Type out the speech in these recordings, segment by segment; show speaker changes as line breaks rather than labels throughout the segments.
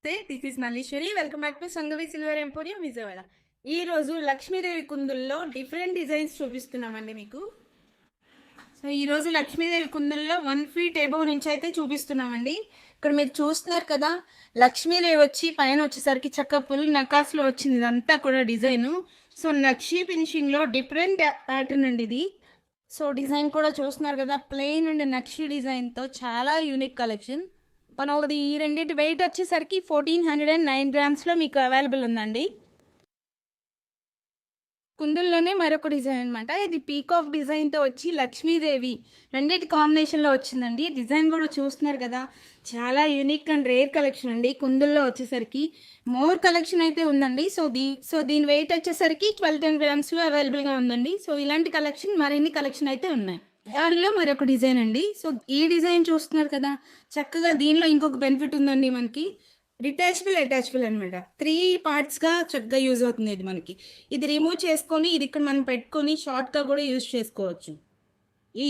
నమస్తే, this is Malleswari. Welcome back to Sangavi silver emporium Vijayawada. ఈ రోజు లక్ష్మీదేవి కుందుల్లో డిఫరెంట్ డిజైన్స్ చూపిస్తున్నామండి మీకు. సో ఈరోజు లక్ష్మీదేవి కుందుల్లో 1 feet ఎబోవ్ నుంచి అయితే చూపిస్తున్నామండి. ఇక్కడ మీరు చూస్తున్నారు కదా, లక్ష్మీదేవి వచ్చి పైన వచ్చేసరికి చక్క పుల్ నకాస్లో వచ్చింది. ఇదంతా కూడా డిజైన్. సో నక్షి ఫినిషింగ్లో డిఫరెంట్ ప్యాటర్న్ అండి ఇది. సో డిజైన్ కూడా చూస్తున్నారు కదా, ప్లెయిన్ అండ్ నక్షి డిజైన్తో చాలా యూనిక్ కలెక్షన్. మనది ఈ రెండింటి వెయిట్ వచ్చేసరికి 1409 grams మీకు అవైలబుల్ ఉందండి. కుందుల్లోనే మరొక డిజైన్ అనమాట. ఇది పీకాక్ డిజైన్తో వచ్చి లక్ష్మీదేవి రెండింటి కాంబినేషన్లో వచ్చిందండి. డిజైన్ కూడా చూస్తున్నారు కదా, చాలా యూనిక్ అండ్ రేర్ కలెక్షన్ అండి. కుందుల్లో వచ్చేసరికి మోర్ కలెక్షన్ అయితే ఉందండి. సో దీని వెయిట్ వచ్చేసరికి 1210 grams అవైలబుల్గా ఉందండి. సో ఇలాంటి కలెక్షన్ మరిన్ని కలెక్షన్ అయితే ఉన్నాయి. దానిలో మరొక డిజైన్ అండి. సో ఈ డిజైన్ చూస్తున్నారు కదా, చక్కగా దీనిలో ఇంకొక బెనిఫిట్ ఉందండి మనకి. అటాచబుల్ అనమాట. 3 partsగా చక్కగా యూజ్ అవుతుంది ఇది మనకి. ఇది రిమూవ్ చేసుకొని ఇది ఇక్కడ మనం పెట్టుకొని షార్ట్గా కూడా యూజ్ చేసుకోవచ్చు.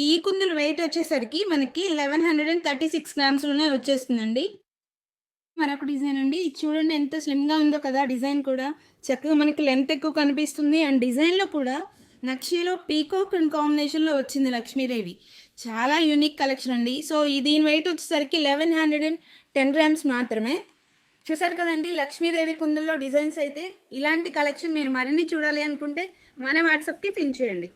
ఈ కుందుల వెయిట్ వచ్చేసరికి మనకి 1136 grams వచ్చేస్తుందండి. మరొక డిజైన్ అండి. ఇది చూడండి ఎంత స్లిమ్గా ఉందో కదా, డిజైన్ కూడా చక్కగా మనకి లెంత్ ఎక్కువ కనిపిస్తుంది. అండ్ డిజైన్లో కూడా నక్షిలో పీకాక్ అండ్ కాంబినేషన్లో వచ్చింది లక్ష్మీదేవి. చాలా యూనిక్ కలెక్షన్ అండి. సో దీని వెయిట్ వచ్చేసరికి 1110 grams మాత్రమే. చూసారు కదండి లక్ష్మీదేవి కుందుల్లో డిజైన్స్ అయితే. ఇలాంటి కలెక్షన్ మీరు మరిన్ని చూడాలి అనుకుంటే మన వాట్సాప్కి పిన్ చేయండి.